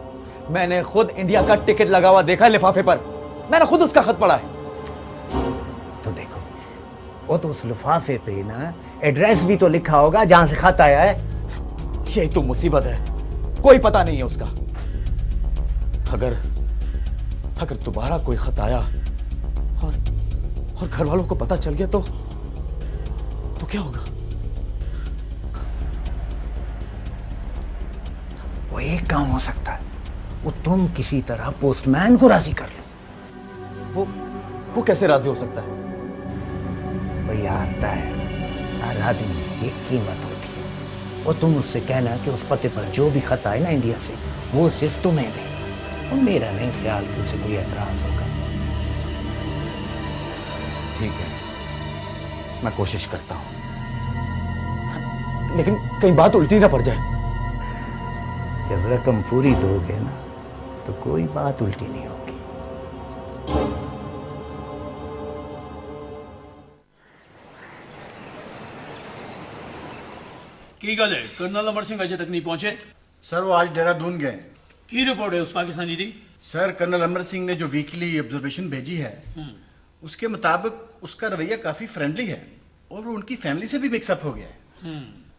Speaker 21: मैंने खुद इंडिया का टिकट लगा हुआ देखा लिफाफे पर। मैंने खुद उसका खत पढ़ा है।
Speaker 20: तो देखो, वो तो उस लिफाफे पे ना एड्रेस भी तो लिखा होगा जहां से खत आया है।
Speaker 21: यही तो मुसीबत है, कोई पता नहीं है उसका। अगर दोबारा कोई खत आया और घर वालों को पता चल गया तो क्या होगा?
Speaker 20: वो एक काम हो सकता है, वो तुम किसी तरह पोस्टमैन को राजी कर लो।
Speaker 21: वो कैसे राजी हो सकता है?
Speaker 20: वो यार है, हर आदमी की एक कीमत होती है। वो तुम उससे कहना कि उस पते पर जो भी खत आए ना इंडिया से, वो सिर्फ तुम्हें दे। और मेरा नहीं ख्याल कि उसे कोई एतराज होगा।
Speaker 21: ठीक है, मैं कोशिश करता हूं, लेकिन कहीं बात उल्टी ना पड़ जाए।
Speaker 20: जब रकम पूरी दोगे ना, तो कोई बात उल्टी नहीं होगी।
Speaker 18: की गल है, कर्नल अमर सिंह अजय तक नहीं पहुंचे?
Speaker 12: सर, वो आज देहरादून गए।
Speaker 18: की रिपोर्ट है उस पाकिस्तानी दी?
Speaker 12: सर, कर्नल अमर सिंह ने जो वीकली ऑब्जर्वेशन भेजी है, उसके मुताबिक उसका रवैया काफी फ्रेंडली है और वो उनकी फैमिली से भी मिक्सअप हो गया है।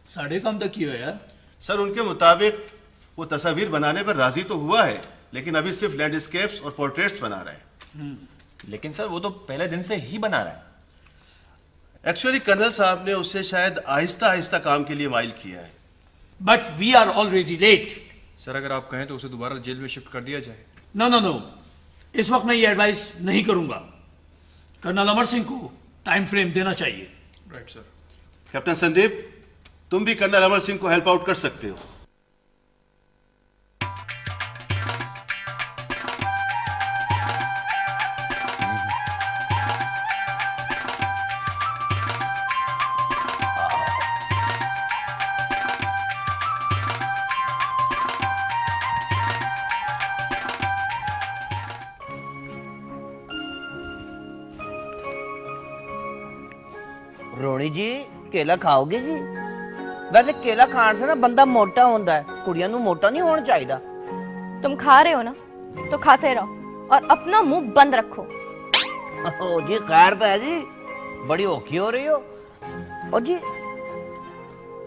Speaker 2: साढ़े काम तक किया यार।
Speaker 11: सर उनके मुताबिक वो तस्वीर बनाने पर राजी तो हुआ है, लेकिन अभी सिर्फ लैंडस्केप्स और पोर्ट्रेट्स बना रहा है।
Speaker 23: लेकिन सर वो तो पहले दिन से ही बना रहा है।
Speaker 11: एक्चुअली कर्नल साहब ने उसे शायद आहिस्ता आहिस्ता काम के लिए माइल किया है।
Speaker 2: But we are already late.
Speaker 24: Sir अगर आप कहें तो उसे दोबारा जेल में शिफ्ट कर दिया जाए।
Speaker 2: नो नो नो, इस वक्त मैं ये एडवाइस नहीं करूंगा। कर्नल अमर सिंह को टाइम फ्रेम देना चाहिए।
Speaker 24: Right sir.
Speaker 11: कैप्टन संदीप, तुम भी कर्नल अमर सिंह को हेल्प आउट कर सकते हो।
Speaker 1: रोनी जी केला खाओगे जी? वैसे केला खाने से ना बंदा मोटा होता है, कुड़ियां नू मोटा नहीं होना चाहिए।
Speaker 5: तुम खा रहे हो ना तो खाते रहो और अपना मुंह बंद रखो।
Speaker 1: ओ जी खैर तो है जी, बड़ी औखी हो रही हो। ओ जी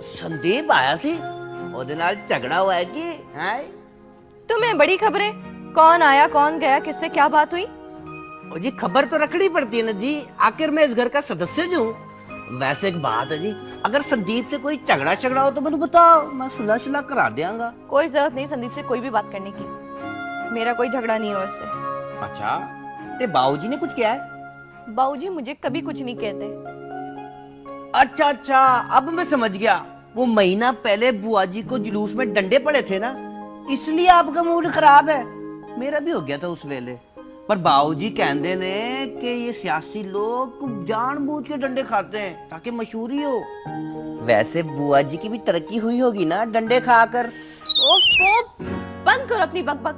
Speaker 1: संदीप आया सी, ओदे नाल झगड़ा हुआ है कि? हैं?
Speaker 5: तुम्हें बड़ी खबरें, कौन आया कौन गया, किससे क्या बात हुई?
Speaker 1: ओ जी खबर तो रखनी पड़ती है ना जी, आखिर मैं इस घर का सदस्य जो हूँ। वैसे एक बात है जी, अगर संदीप से कोई झगड़ा हो तो मुझे बताओ, मैं सुलह करा देंगा।
Speaker 5: कोई जरूरत नहीं संदीप से कोई भी बात करने की, मेरा कोई झगड़ा नहीं है उससे।
Speaker 1: अच्छा, ते बाबूजी ने कुछ किया है?
Speaker 5: बाबूजी मुझे कभी कुछ नहीं कहते।
Speaker 1: अच्छा अच्छा, अब मैं समझ गया। वो महीना पहले बुआ जी को जुलूस में डंडे पड़े थे ना, इसलिए आपका मूड खराब है। मेरा भी हो गया था उस वेले, पर बाबूजी कहते ने कि ये सियासी लोग जानबूझ के डंडे खाते हैं ताकि मशहूरी हो। वैसे बुआ जी की भी तरक्की हुई होगी ना डंडे खाकर।
Speaker 5: ओफो, बंद करो अपनी बकबक,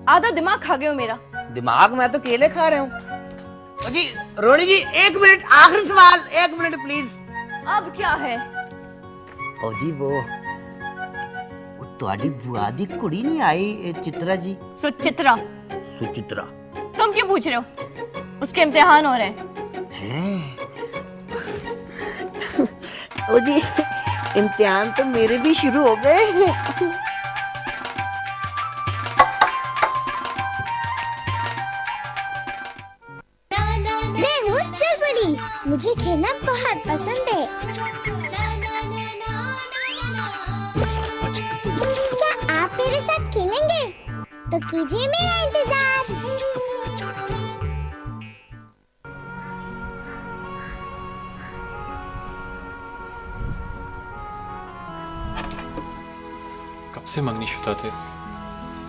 Speaker 5: आधा दिमाग खा गए हो मेरा।
Speaker 1: दिमाग मैं तो केले खा रहे हूँ। जी रोनी जी एक मिनट, आखिरी सवाल, 1 मिनट प्लीज।
Speaker 5: अब क्या है?
Speaker 1: ओ जी वो तुम्हारी बुआ दी कुड़ी नहीं आई चित्रा जी?
Speaker 5: सुचित्रा।
Speaker 1: सुचित्रा।
Speaker 5: तुम क्यों पूछ रहे हो? उसके इम्तिहान हो रहे
Speaker 1: हैं। ओ जी इम्तिहान तो मेरे भी शुरू हो गए।
Speaker 25: मैं हूँ चरबड़ी, मुझे खेलना बहुत पसंद है। क्या आप मेरे साथ खेलेंगे? तो कीजिए मेरा इंतजार।
Speaker 24: कब से मंगनीशुदा थे,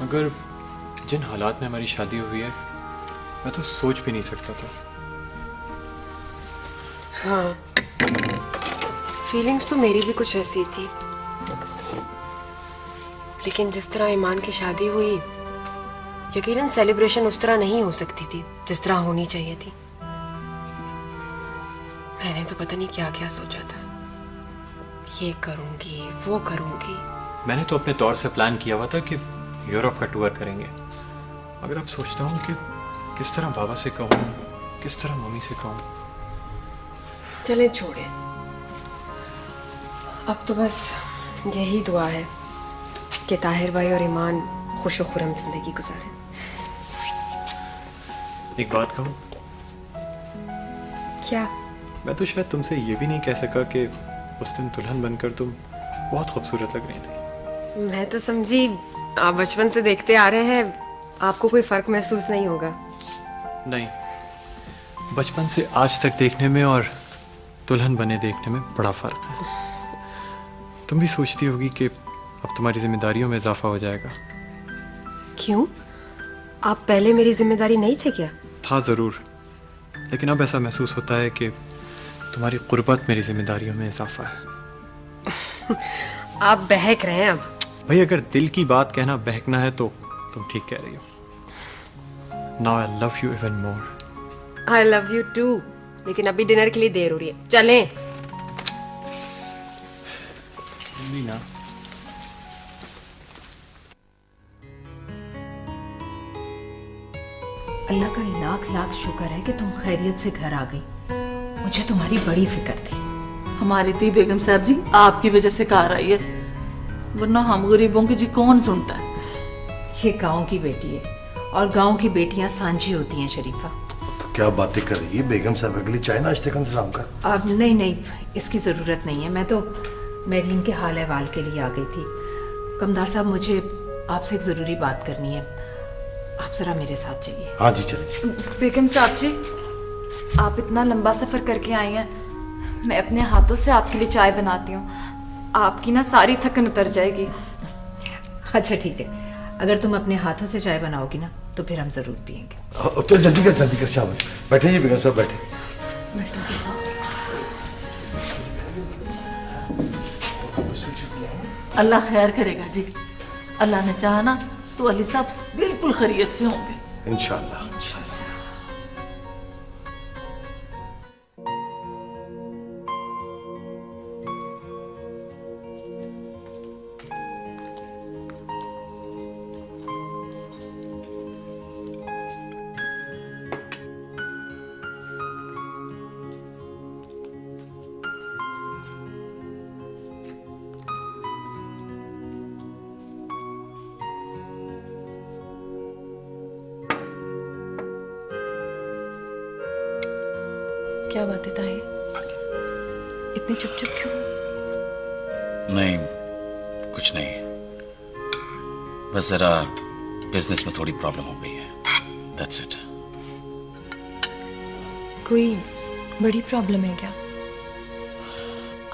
Speaker 24: मगर जिन हालात में हमारी शादी हुई है मैं तो सोच भी नहीं सकता था।
Speaker 14: हाँ, फीलिंग्स तो मेरी भी कुछ ऐसी थी, लेकिन जिस तरह ईमान की शादी हुई, यकीनन सेलिब्रेशन उस तरह नहीं हो सकती थी जिस तरह होनी चाहिए थी। मैंने तो पता नहीं क्या क्या सोचा था, ये करूंगी वो करूंगी।
Speaker 24: मैंने तो अपने तौर से प्लान किया हुआ था कि यूरोप का टूर करेंगे, मगर अब सोचता हूँ कि किस तरह बाबा से कहूँ, किस तरह मम्मी से कहूँ।
Speaker 14: चले छोड़े, अब तो बस यही दुआ है कि ताहिर भाई और ईमान खुश खुरम जिंदगी गुजारे।
Speaker 24: एक बात कहूँ?
Speaker 14: क्या?
Speaker 24: मैं तो शायद तुमसे ये भी नहीं कह सका कि उस दिन दुल्हन बनकर तुम बहुत खूबसूरत लग रही थी।
Speaker 14: मैं तो समझी आप बचपन से देखते आ रहे हैं, आपको कोई फर्क महसूस नहीं होगा।
Speaker 24: नहीं, बचपन से आज तक देखने में और दुल्हन बने देखने में बड़ा फर्क है। तुम भी सोचती होगी कि अब तुम्हारी जिम्मेदारियों में इजाफा हो जाएगा।
Speaker 14: क्यों? आप पहले मेरी जिम्मेदारी नहीं थे क्या?
Speaker 24: था जरूर, लेकिन अब ऐसा महसूस होता है कि तुम्हारी कुर्बत मेरी जिम्मेदारियों में इजाफा है।
Speaker 14: आप बहक रहे हैं अब।
Speaker 24: भाई अगर दिल की बात कहना बहकना है तो तुम ठीक कह रही हो। Now I love you even more.
Speaker 14: I love you too. लेकिन अभी डिनर के लिए देर हो रही है, चलें।
Speaker 24: मीना,
Speaker 16: अल्लाह का लाख लाख शुक्र है कि तुम खैरियत से घर आ गई। मुझे तुम्हारी बड़ी फिक्र थी।
Speaker 6: हमारी दी बेगम साहब जी आपकी वजह से कार आई है, वरना हम गरीबों की जी कौन सुनता है।
Speaker 16: ये गांव की बेटी है और गांव की बेटियां सांझी होती हैं शरीफा।
Speaker 8: तो क्या बातें कर रही है बेगम साहब, के लिए चाय नाश्ते का इंतजाम कर।
Speaker 16: अब नहीं, इसकी ज़रूरत नहीं है। मैं तो मेरीन के हाल अहवाल के लिए आ गई थी। कमदार साहब, मुझे आपसे एक ज़रूरी बात करनी है, आप ज़रा मेरे साथ चलिए।
Speaker 8: हाँ जी चलिए।
Speaker 5: बेगम साहब जी, आप इतना लंबा सफ़र करके आई हैं, मैं अपने हाथों से आपके लिए चाय बनाती हूँ, आपकी ना सारी थकन उतर जाएगी।
Speaker 16: अच्छा ठीक है, अगर तुम अपने हाथों से चाय बनाओगी ना तो फिर हम ज़रूर पियेंगे।
Speaker 8: चल जल्दी कर शाबाश। बैठे जी बेगम साहब, बैठे।
Speaker 6: अल्लाह खैर करेगा जी, अल्लाह ने चाहा ना तो अली साहब बिल्कुल खैरियत से होंगे
Speaker 8: इंशाल्लाह।
Speaker 5: क्या बात है ताई, इतनी चुप चुप क्यों?
Speaker 9: नहीं, कुछ नहीं, बस जरा बिजनेस में थोड़ी प्रॉब्लम हो गई है, दैट्स इट।
Speaker 5: कोई बड़ी प्रॉब्लम है क्या?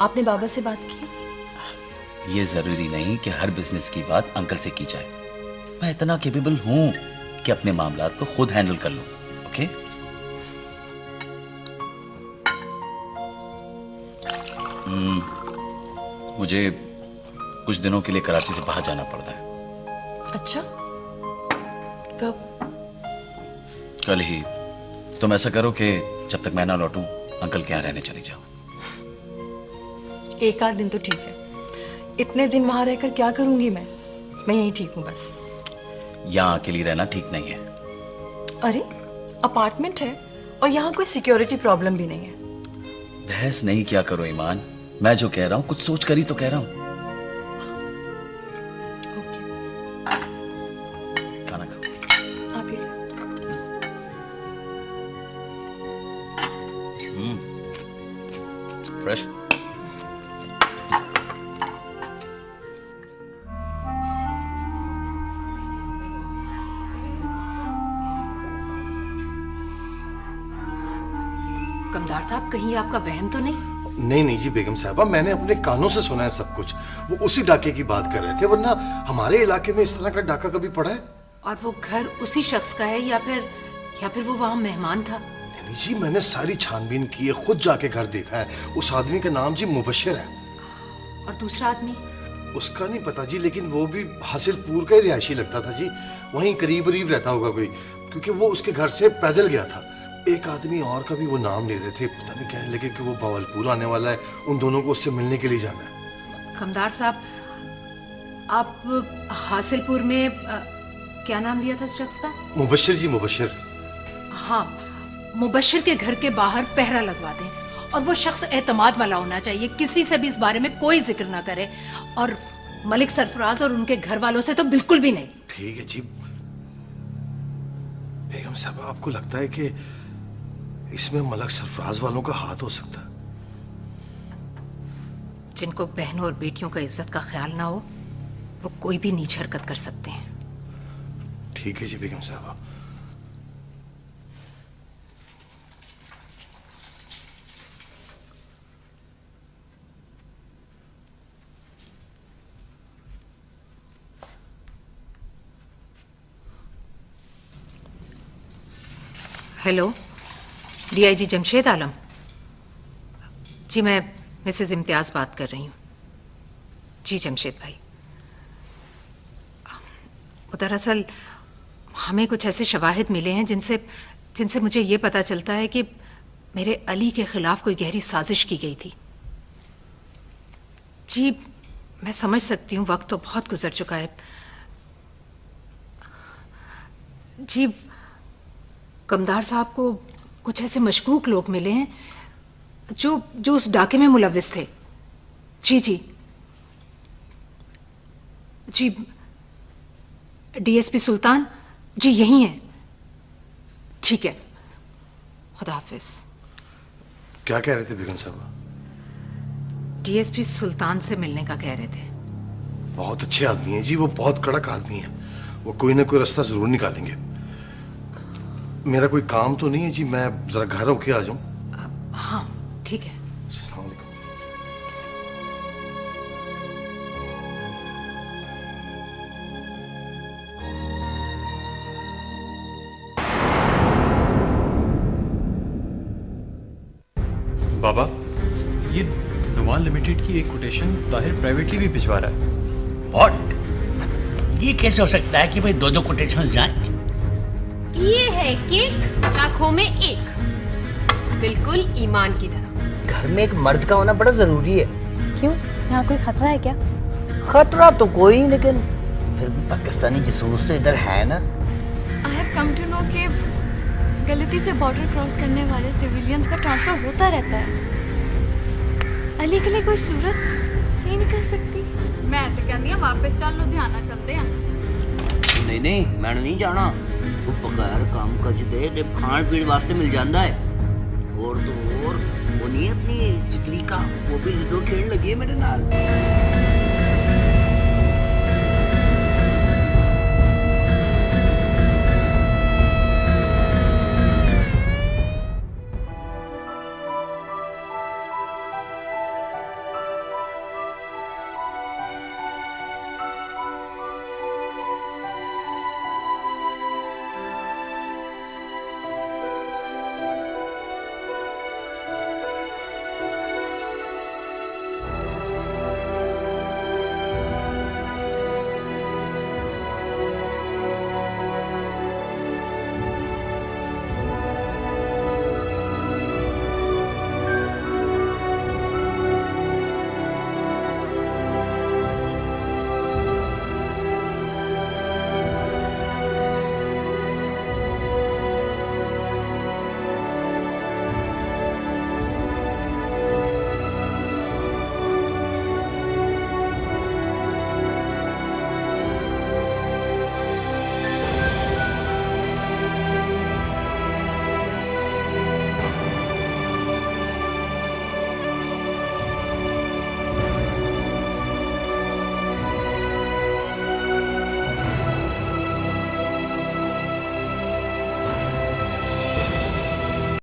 Speaker 5: आपने बाबा से बात की?
Speaker 9: ये जरूरी नहीं कि हर बिजनेस की बात अंकल से की जाए। मैं इतना केपेबल हूं कि अपने मामलात को खुद हैंडल कर लूं, ओके? मुझे कुछ दिनों के लिए कराची से बाहर जाना पड़ता है।
Speaker 5: अच्छा, कब?
Speaker 9: कल ही। तुम ऐसा करो कि जब तक मैं ना लौटूं अंकल के यहाँ रहने चली जाओ।
Speaker 5: एक आध दिन तो ठीक है, इतने दिन वहां रहकर क्या करूंगी मैं यहीं ठीक हूँ बस।
Speaker 9: यहाँ अकेली रहना ठीक नहीं है।
Speaker 5: अरे अपार्टमेंट है और यहाँ कोई सिक्योरिटी प्रॉब्लम भी नहीं है।
Speaker 9: बहस नहीं किया करो ईमान, मैं जो कह रहा हूँ कुछ सोच कर ही तो कह रहा हूँ। खाना खाओ।
Speaker 5: आप ये
Speaker 9: फ्रेश।
Speaker 16: कमदार साहब, कहीं आपका वहम तो नहीं?
Speaker 8: नहीं जी बेगम साहबा, मैंने अपने कानों से सुना है सब कुछ। वो उसी डाके की बात कर रहे थे, वरना हमारे इलाके में इस तरह का डाका कभी पड़ा है?
Speaker 16: और वो घर उसी शख्स का है या फिर वो वहाँ मेहमान था?
Speaker 8: नहीं जी, मैंने सारी छानबीन की है, खुद जाके घर देखा है। उस आदमी का नाम जी मुबश्शिर है।
Speaker 16: और दूसरा आदमी?
Speaker 8: उसका नहीं पता जी, लेकिन वो भी हासिलपुर का ही रिहायशी लगता था जी। वहीं करीब रहता होगा कोई, क्योंकि वो उसके घर से पैदल गया था। एक आदमी और का भी वो नाम ले रहे थे, पता नहीं कहने लगे कि वो बावलपुर आने वाला है, उन दोनों को उससे मिलने के लिए जाना है।
Speaker 16: कमदार साहब, आप हासिलपुर में क्या नाम लिया था उस शख्स का?
Speaker 8: मुबश्शिर जी, मुबश्शिर।
Speaker 16: हाँ, मुबश्शिर के घर के बाहर पहरा लगवा दें और वो शख्स एतमाद वाला होना चाहिए, किसी से भी इस बारे में कोई जिक्र ना करे, और मलिक सरफराज और उनके घर वालों से तो बिल्कुल भी नहीं।
Speaker 8: ठीक है जी। बेगम साहब, आपको लगता है कि इसमें मलिक सरफराज वालों का हाथ हो सकता है?
Speaker 16: जिनको बहनों और बेटियों का इज्जत का ख्याल ना हो, वो कोई भी नीच हरकत कर सकते हैं।
Speaker 8: ठीक है जी बेगम साहब।
Speaker 16: हेलो, डीआईजी जमशेद आलम जी, मैं मिसेस इम्तियाज बात कर रही हूँ। जी जमशेद भाई, दरअसल हमें कुछ ऐसे शवाहिद मिले हैं जिनसे मुझे ये पता चलता है कि मेरे अली के खिलाफ कोई गहरी साजिश की गई थी। जी मैं समझ सकती हूँ, वक्त तो बहुत गुजर चुका है। जी कमदार साहब को कुछ ऐसे मशकूक लोग मिले हैं, जो उस डाके में मुलविस थे। जी जी जी, डीएसपी सुल्तान जी यही हैं। ठीक है, खुदा हाफिज।
Speaker 8: क्या कह रहे थे बेगम साहब?
Speaker 16: डीएसपी सुल्तान से मिलने का कह रहे थे।
Speaker 8: बहुत अच्छे आदमी हैं जी, वो बहुत कड़क आदमी है, वो कोई ना कोई रास्ता जरूर निकालेंगे। मेरा कोई काम तो नहीं है जी, मैं जरा घर होके आ जाऊं?
Speaker 16: हाँ ठीक है।
Speaker 24: बाबा, ये नुमान लिमिटेड की एक कोटेशन ताहिर प्राइवेटली भी भिजवा रहा है।
Speaker 18: व्हाट? ये कैसे हो सकता है कि भाई दो कोटेशंस जाएं?
Speaker 14: ये है केक, आंखों में एक, बिल्कुल ईमान की तरह।
Speaker 20: घर में एक मर्द का होना बड़ा जरूरी है।
Speaker 7: क्यों, यहाँ कोई खतरा है क्या?
Speaker 20: खतरा तो कोई नहीं, लेकिन फिर भी पाकिस्तानी जासूस तो इधर है ना।
Speaker 5: I have come to know कि गलती से बॉर्डर क्रॉस करने वाले सिविलियंस का ट्रांसफर होता रहता है। अली के लिए कोई सूरत नहीं निकल सकती।
Speaker 13: मैं तो कहनी हां वापस चल लुधियाना चलते हैं।
Speaker 1: नहीं नहीं, मैंने नहीं जाना। वो बगैर काम काज दे खान पीण वास्ते मिल जाता है। और तो और वो नहीं अपनी जितनी का वो भी लूडो खेल लगी है मेरे नाल।